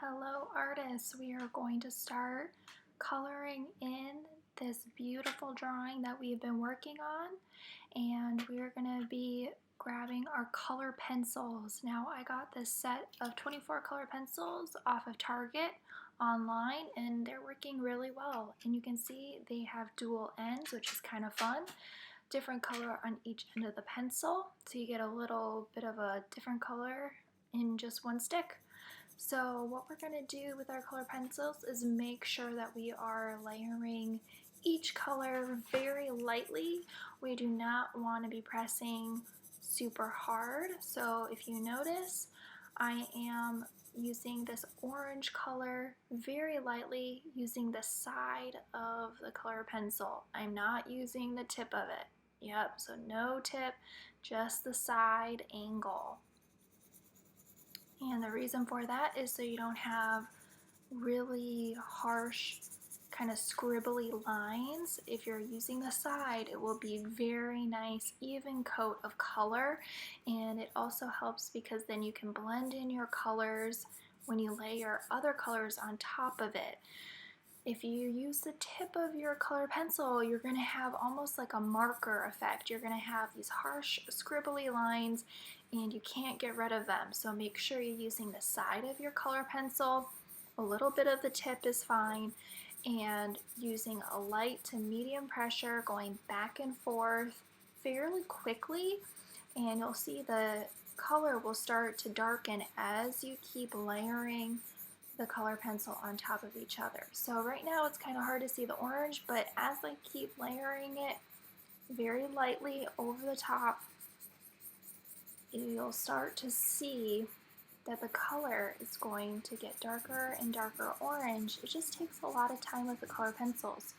Hello artists, we are going to start coloring in this beautiful drawing that we've been working on, and we're going to be grabbing our color pencils. Now I got this set of 24 color pencils off of Target online and they're working really well, and you can see they have dual ends, which is kind of fun. Different color on each end of the pencil, so you get a little bit of a different color in just one stick. So what we're going to do with our color pencils is make sure that we are layering each color very lightly. We do not want to be pressing super hard. So if you notice, I am using this orange color very lightly using the side of the color pencil. I'm not using the tip of it. Yep, so no tip, just the side angle. And the reason for that is so you don't have really harsh kind of scribbly lines. If you're using the side, it will be very nice even coat of color, and it also helps because then you can blend in your colors when you lay your other colors on top of it. If you use the tip of your color pencil, you're going to have almost like a marker effect. You're going to have these harsh scribbly lines and you can't get rid of them. So make sure you're using the side of your color pencil. A little bit of the tip is fine, and using a light to medium pressure going back and forth fairly quickly, and you'll see the color will start to darken as you keep layering the color pencil on top of each other. So right now it's kind of hard to see the orange, but as I keep layering it very lightly over the top, you'll start to see that the color is going to get darker and darker orange. It just takes a lot of time with the color pencils.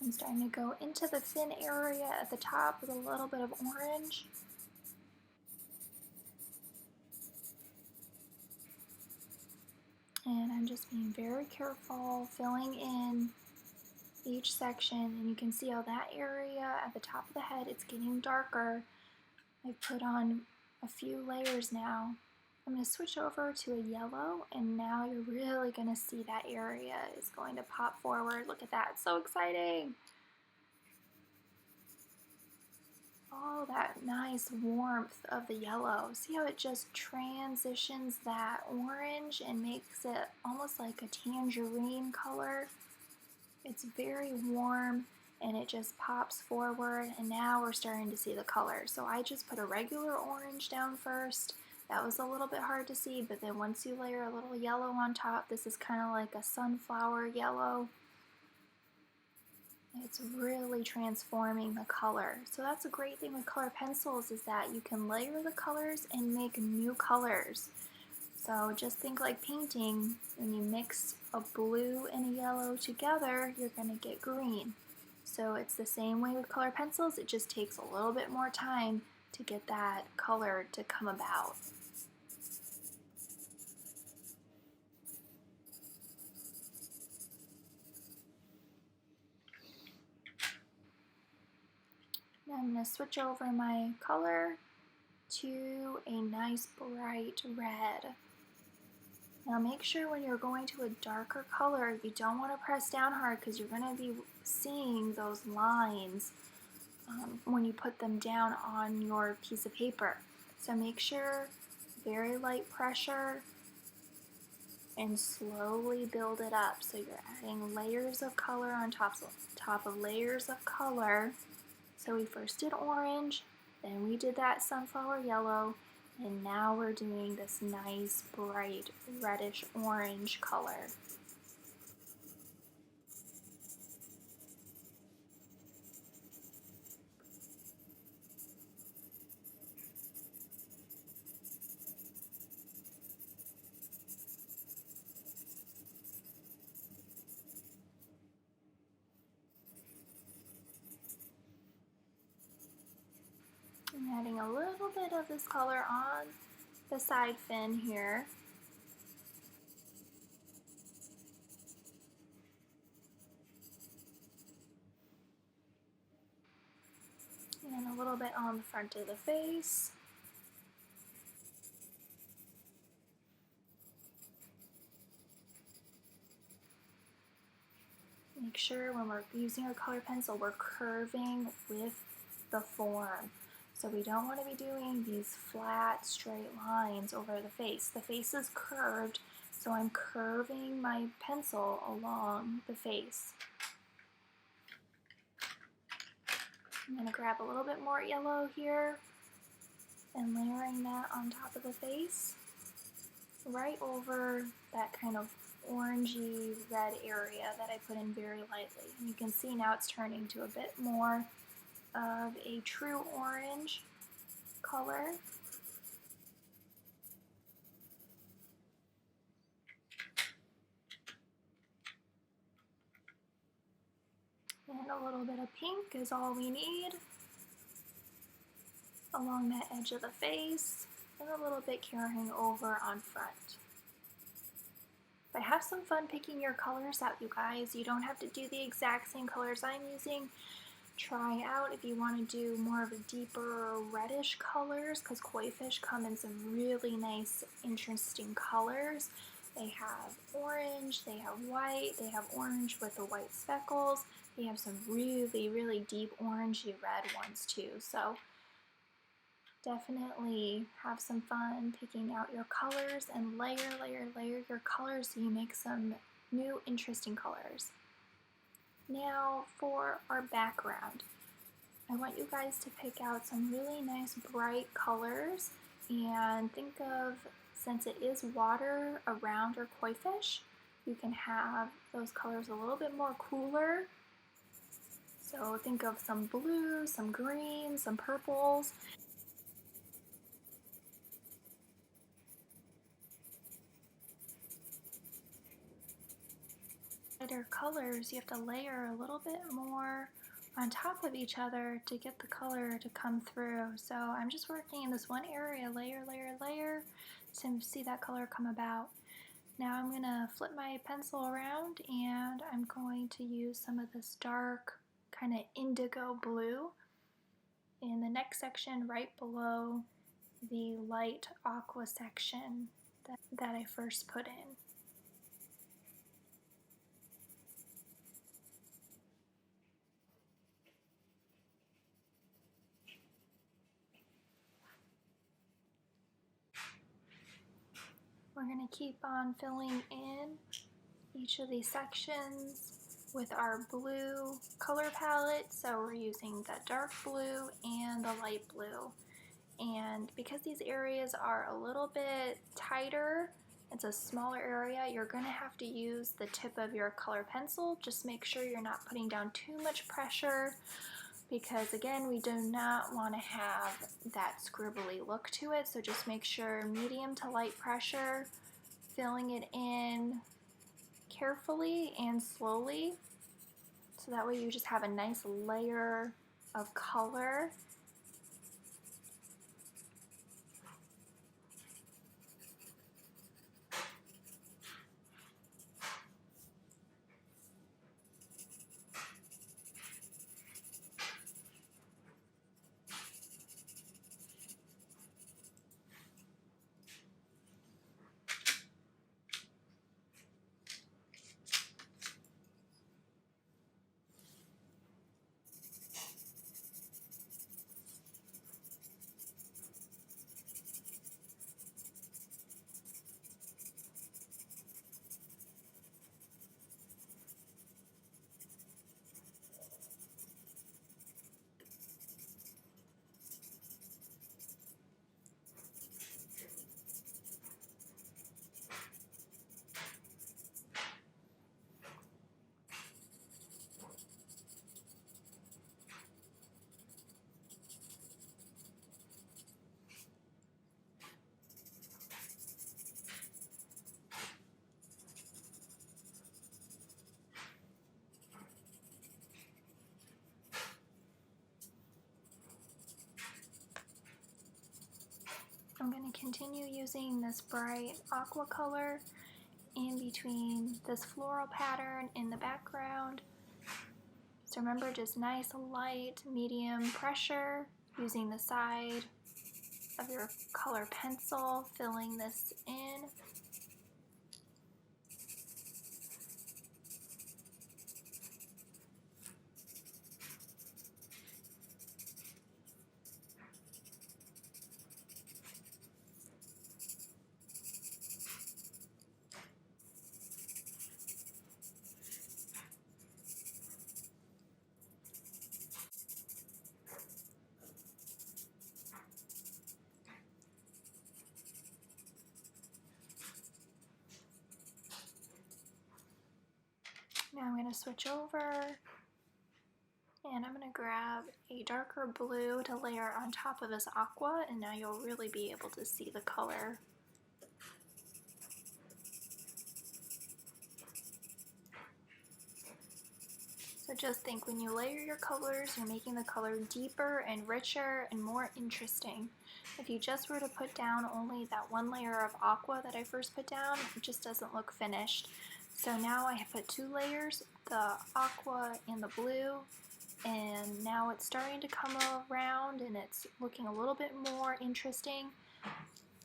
I'm starting to go into the thin area at the top with a little bit of orange. And I'm just being very careful, filling in each section, and you can see how that area at the top of the head, it's getting darker. I've put on a few layers now. I'm going to switch over to a yellow, and now you're really going to see that area is going to pop forward. Look at that, it's so exciting. Oh, that nice warmth of the yellow. See how it just transitions that orange and makes it almost like a tangerine color? It's very warm and it just pops forward, and now we're starting to see the color. So I just put a regular orange down first. That was a little bit hard to see, but then once you layer a little yellow on top, this is kind of like a sunflower yellow. It's really transforming the color. So that's a great thing with color pencils, is that you can layer the colors and make new colors. So just think like painting. When you mix a blue and a yellow together, you're going to get green. So it's the same way with color pencils. It just takes a little bit more time to get that color to come about. Now I'm going to switch over my color to a nice bright red. Now make sure when you're going to a darker color, you don't want to press down hard because you're going to be seeing those lines when you put them down on your piece of paper. So make sure very light pressure and slowly build it up. So you're adding layers of color on top of layers of color. So we first did orange, then we did that sunflower yellow, and now we're doing this nice bright reddish orange color. I'm adding a little bit of this color on the side fin here. bit on the front of the face. Make sure when we're using our color pencil, we're curving with the form. So we don't want to be doing these flat, straight lines over the face. The face is curved, so I'm curving my pencil along the face. I'm going to grab a little bit more yellow here and layering that on top of the face, right over that kind of orangey red area that I put in very lightly. And you can see now it's turning to a bit more of a true orange color. And a little bit of pink is all we need along that edge of the face, and a little bit carrying over on front. But have some fun picking your colors out, you guys. You don't have to do the exact same colors I'm using. Try out if you want to do more of a deeper reddish colors, because koi fish come in some really nice, interesting colors. They have orange, they have white, they have orange with the white speckles. They have some really, really deep orangey red ones too. So definitely have some fun picking out your colors and layer your colors so you make some new interesting colors. Now for our background, I want you guys to pick out some really nice bright colors and think of, since it is water around our koi fish, you can have those colors a little bit more cooler. So think of some blues, some greens, some purples. Lighter colors, you have to layer a little bit more on top of each other to get the color to come through. So I'm just working in this one area, layer to see that color come about. Now I'm going to flip my pencil around and I'm going to use some of this dark kind of indigo blue in the next section right below the light aqua section that I first put in. We're going to keep on filling in each of these sections with our blue color palette. So we're using the dark blue and the light blue. And because these areas are a little bit tighter, it's a smaller area, you're going to have to use the tip of your color pencil. Just make sure you're not putting down too much pressure, because again, we do not want to have that scribbly look to it. So just make sure medium to light pressure, filling it in carefully and slowly, so that way you just have a nice layer of color. I'm going to continue using this bright aqua color in between this floral pattern in the background. So remember, just nice light, medium pressure using the side of your color pencil, filling this in. Now I'm going to switch over and I'm going to grab a darker blue to layer on top of this aqua, and now you'll really be able to see the color. So just think, when you layer your colors, you're making the color deeper and richer and more interesting. If you just were to put down only that one layer of aqua that I first put down, it just doesn't look finished. So now I have put two layers, the aqua and the blue, and now it's starting to come around and it's looking a little bit more interesting.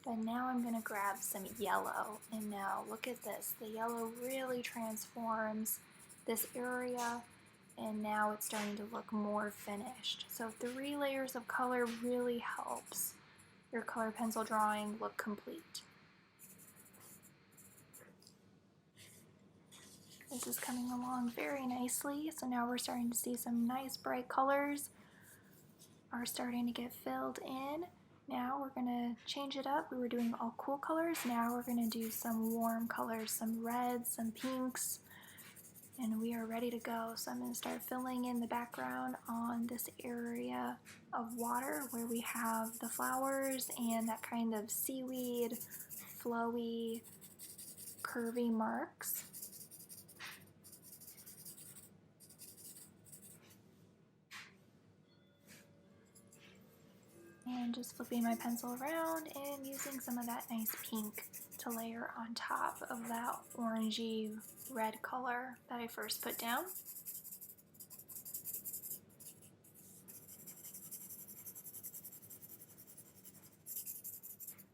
But now I'm going to grab some yellow, and now look at this. The yellow really transforms this area, and now it's starting to look more finished. So 3 layers of color really helps your color pencil drawing look complete. This is coming along very nicely, so now we're starting to see some nice bright colors are starting to get filled in. Now we're going to change it up. We were doing all cool colors. Now we're going to do some warm colors, some reds, some pinks, and we are ready to go. So I'm going to start filling in the background on this area of water where we have the flowers and that kind of seaweed, flowy, curvy marks. And just flipping my pencil around and using some of that nice pink to layer on top of that orangey red color that I first put down.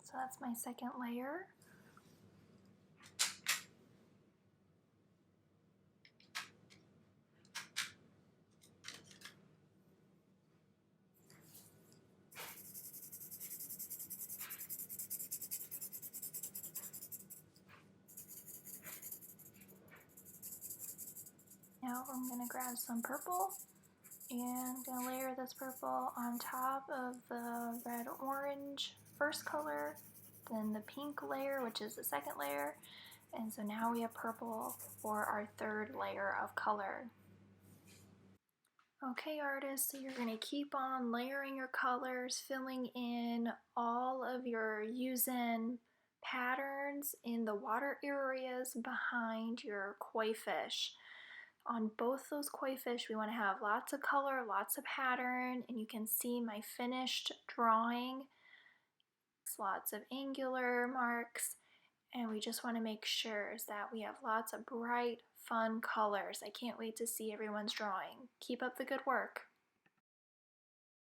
So that's my second layer. Now I'm going to grab some purple and I'm going to layer this purple on top of the red-orange first color, then the pink layer, which is the second layer, and so now we have purple for our third layer of color. Okay, artists, so you're going to keep on layering your colors, filling in all of your using patterns in the water areas behind your koi fish. On both those koi fish, we want to have lots of color, lots of pattern, and you can see my finished drawing. Lots of angular marks, and we just want to make sure that we have lots of bright, fun colors. I can't wait to see everyone's drawing. Keep up the good work.